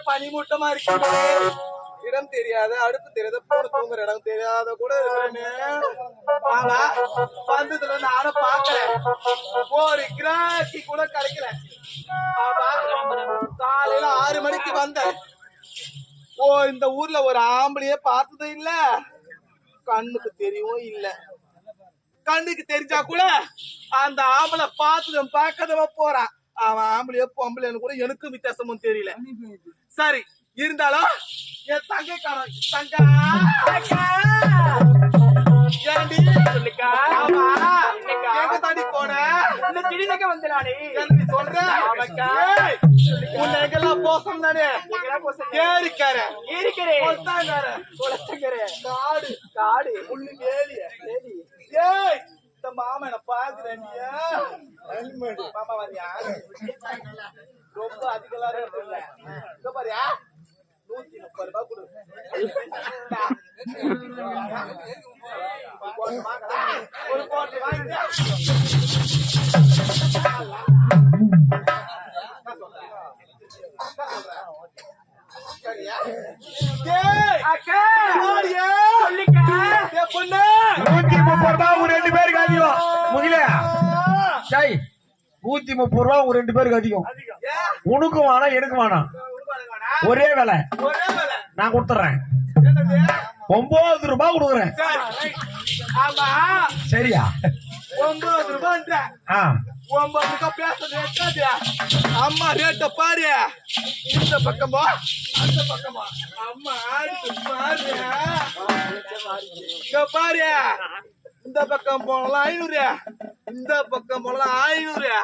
பனிமூட்டமா இருக்கு. இடம் தெரியாத, அடுப்பு தெரியாத, போன தூங்குற இடம் தெரியாத கூட வந்ததுல நானும் பாக்கல. ஒரு கிராக்கி கூட கிடைக்கல. காலையில 6 மணிக்கு வந்தேன். இந்த ஊர்ல ஒரு ஆம்பளையே பார்த்தது இல்ல, கண்ணுக்கு தெரியவும் இல்ல. கண்ணுக்கு தெரிஞ்சா கூட அந்த ஆம்பளை பார்த்ததும் பார்க்கதவ போறான். அவன் ஆம்பளையோ பொம்பளைன்னு கூட எனக்கும் வித்தியாசமும் தெரியல. சரி, இருந்தாலும் என் தங்கைக்காரன் தங்கா எங்க தாண்டி போன வந்தானே சொல்றேன். எங்கெல்லாம் போசம் தானே ஏறிக்காரு காடு காடு புள்ளு வேலிய. ஏய், இந்த மாமனை பாக்குறேன். மாமா வரியா? ரொம்ப அதிகமா இல்ல பாரியா, 130 ரூபாய் கொடு. ஒரு போட்டு வாங்க. ரெண்டு பேருக்கு அதிகம் முகில. 130 ரூபா ஒரு 2 பேருக்கு அதிகம். உனக்கும் வேணாம் எனக்கும் வேணாம், ஒரே வேலை நான் கொடுத்துறேன். 9 ரூபாய் கொடுக்குறேன். சரியா? 9 ரூபாய். 9 ரூபாய் பேசுறது. அம்மா ரேட்ட பாரு. இந்த பக்கமா அந்த பக்கமா அம்மா பாரு. பாரு, இந்த பக்கம் போனலாம் 500, இந்த பக்கம் போனலாம் 500,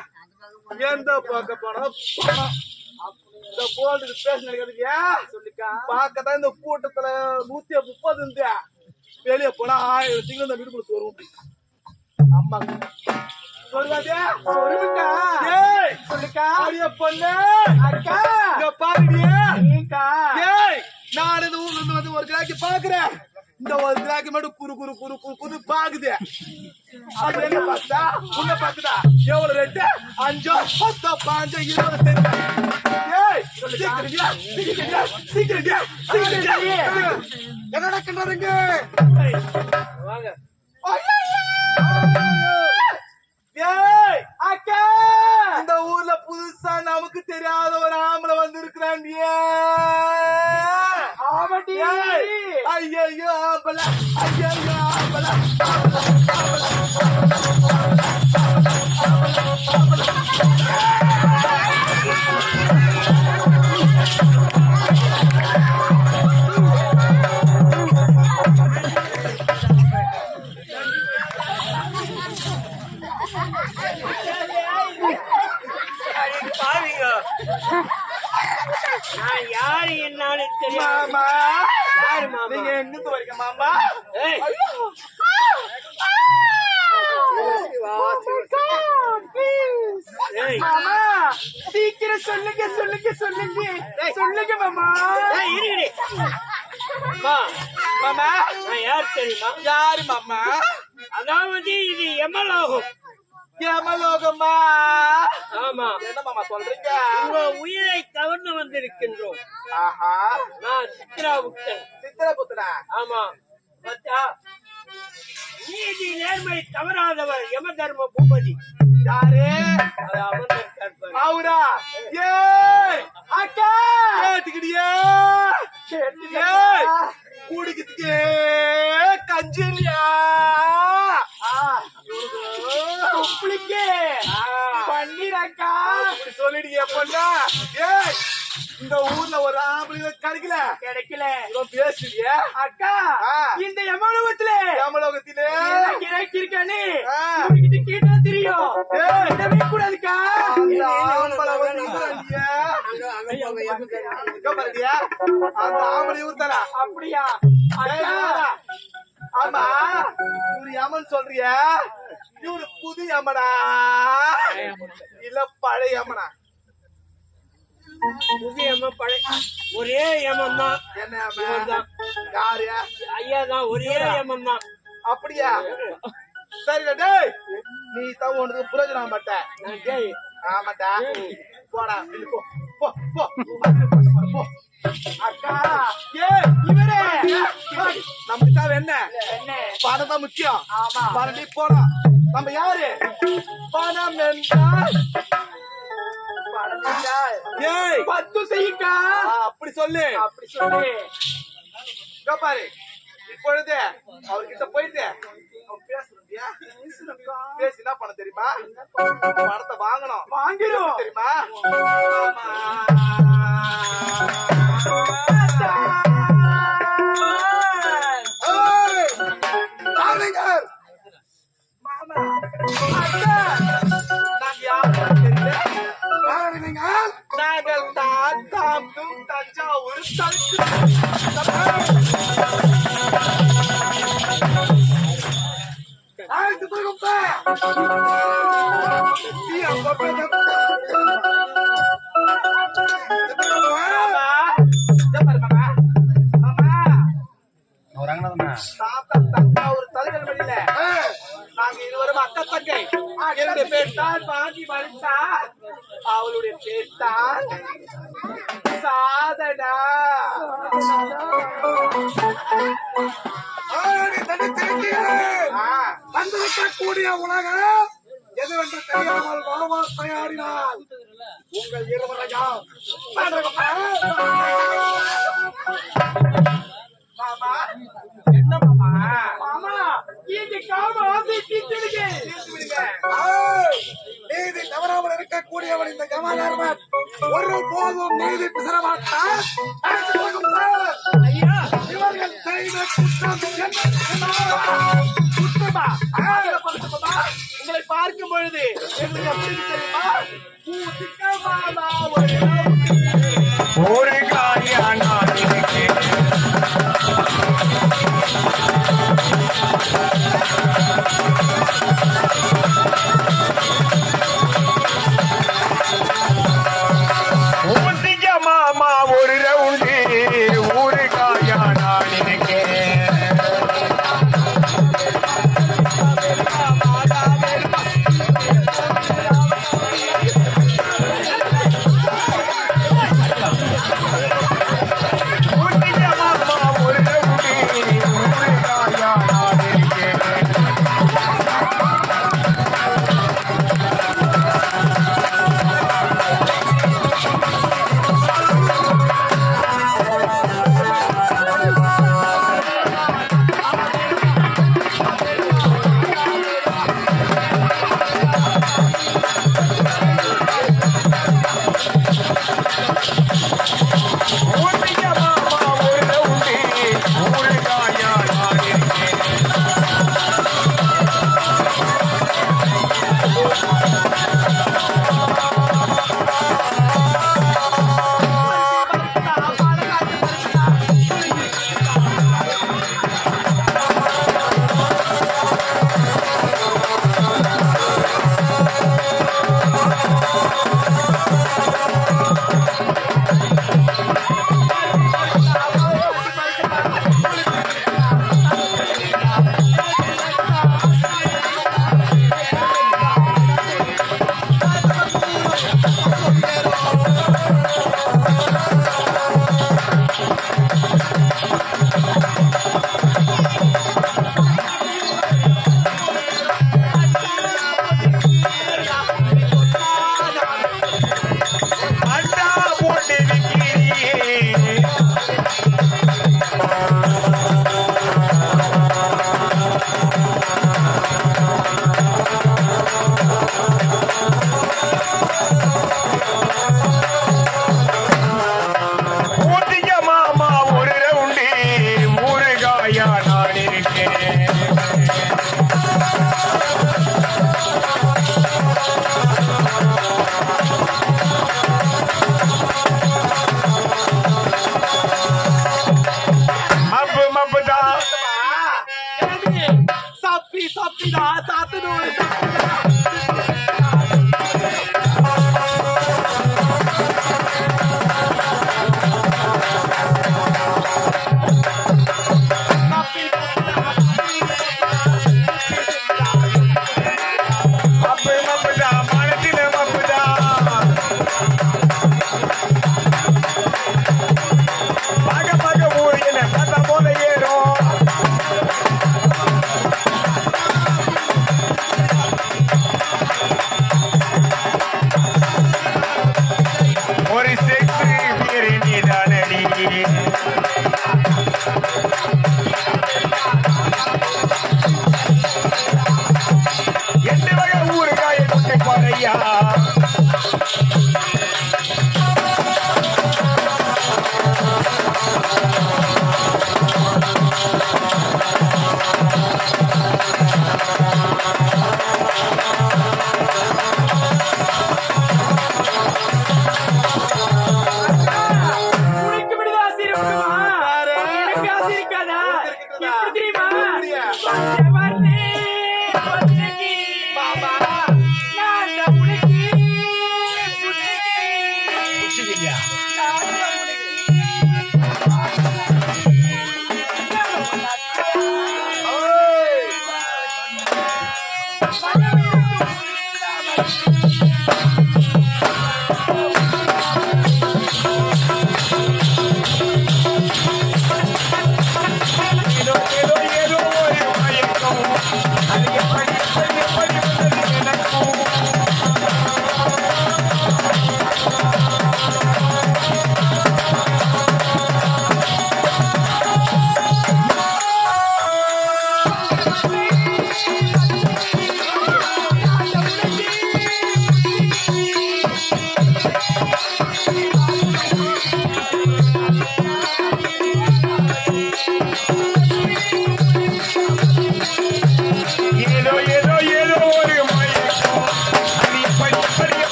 எந்த பக்கம் போனாலும் இந்த போல்டு பேசுறதுக்கு பாக்கத்தான் இந்த கூட்டத்துல 130 இருந்தா வெளியே போனா 1000 இந்த வீடு வரும். அம்மா சொல்லுவாதே பொண்ணு அக்கா பாருடியே. நான் இந்த ஊர்ல இருந்து வந்து ஒரு கிராக்கி பாக்குறேன். இந்த ஒரு கிராக்கி மட்டும் குறு குறு குறு குறு குறு பாக்குது. அது என்ன பார்த்தா உன்ன பாக்குதா? எவ்வளவு ரேட்டு? 5 10 15 20 என்னடா கிண்டாருங்க வாங்க. அக்கா, இந்த ஊர்ல புதுசா நமக்கு தெரியாத ஒரு ஆம்பளை வந்து இருக்கிறான். ஐயோ ஆம்பளை, ஐயோ ஆம்பளை. நீங்க எங்கிருந்து வரீங்க மாமா? ஏய். ஐயோ. ஏய். மாமா சீக்கிரம் சொல்லுங்க சொல்லுங்க சொல்லுங்க சொல்லுங்க மாமா. ஏய், இருடி. அம்மா, மாமா நான் யார் தெரியுமா? யாரு மாமா? அதாவது இது யமலோகம். யமலோகமா? ஆமா, என்ன மாமா சொல்றீங்க? உங்க உயிரை கவர்ந்து வந்திருக்கின்றோம். ஆஹா நான் சித்ராபுத்தன். சித்திரபுத்திரா? ஆமா, பச்சா நீதி நேர்மை தவறாதவர் யம தர்ம பூபதி. யாரு? அது அமர்ந்திருக்கார் பாரு. அவரா? ஏ அக்கா கேட்டுக்கிட்டியா? குடிக்கிறதுக்கு கஞ்சி இல்லையா? பண்ணிடக்கா சொல்லிடுங்க பொண்ணா. ஏய் இந்த ஊர்ல ஒரு ஆம்பளை கிடைக்கல பேசுறியா அக்கா? இந்த யமலோகத்திலே கிடைச்சிருக்கானே கேட்டா தெரியும். கூடாதுக்கா அந்த ஆம்பளை ஊர்த்தாரா? அப்படியா? ஆமா இவரு யமன் சொல்றிய? இவரு புது யமனா இல்ல பழைய யமனா? புது யம பழைய ஒரே யமன் தான். என்ன யமன்? யாரு? ஐயா தான், ஒரே யமன் தான். அப்படியா? சரிடா டேய், நீ தான் உனக்கு புரோஜனம் மாட்ட. டேய், ஆமாடா போடா போ போ போ போ. அக்கா இவரே நமக்கு தேவை என்ன? பணம் தான் முக்கியம். பணம் நீ போனோம். நம்ம யாரு? பணம் என்றால் ஏய் பத்து செய்யுக்கா. அப்படி சொல்லு பாரு. இப்பொழுது அவர்கிட்ட போயிட்டு பேசி என்ன பண்ண தெரியுமா? பணத்தை வாங்கணும். வாங்கிடும் தெரியுமா? நாங்கள் தாம் தஞ்சாவூர் தஞ்சாவூர் தலைவர் வழியில நாங்க இருவரும் அக்கா தங்கை. என்னுடைய பேர் தான் பாண்டி மனுஷா. அவளுடைய பேர் தான் சாதனா. வந்திருக்கக்கூடிய உலகம் எதுவென்று தெரியாமல் வாவா தயாரினால் உங்கள் இருவரையா மாமா. என்ன மாமா? மாமா இது காம ஆசை தீர்த்துடுங்க. நீதி தவறாமல் இருக்கக்கூடியவன் இந்த கமலர்மன் ஒரு போதும் நீதி பிசரமாட்டார். ஐயா இவர்கள் செய்த குற்றம் குற்றமா? உங்களை பார்க்கும் பொழுது எங்களுக்கு எப்படி தெரியுமா? ஒரு காரியான மாமா ஒரு ரவுண்டு ஊரு காயானா நினைக்கிறேன். சாத்துடு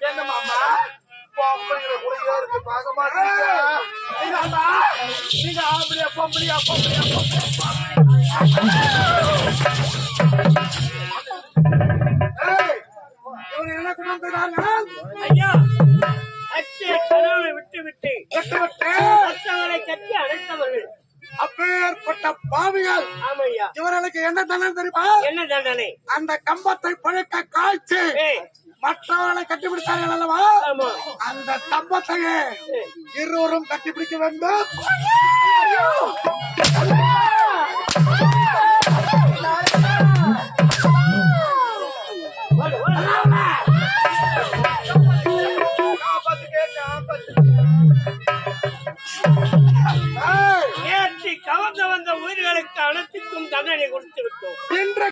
என்ன மாமா பொம்பளைங்களை கூட ஏறிட்டு பார்க்க மாட்டீங்க. நீங்க ஆம்பளையா பொம்பளையா பொம்பளையா என்ன கொண்டு ஐயா அச்சே கனவை விட்டு விட்டு மற்றவரை கட்டி அழைத்தவர்கள் அப்பேற்பட்ட பாவிகள். ஆமையா இவர்களுக்கு என்ன தண்டனை தெரியுமா? என்ன தண்டனை? அந்த கம்பத்தை பழுக்க காய்ச்சி மற்றவர்களை கட்டிப்பிடித்தார்கள் அல்லவா, அந்த ஸ்தம்பத்தையே இருவரும் கட்டிப்பிடிக்க வேண்டும்.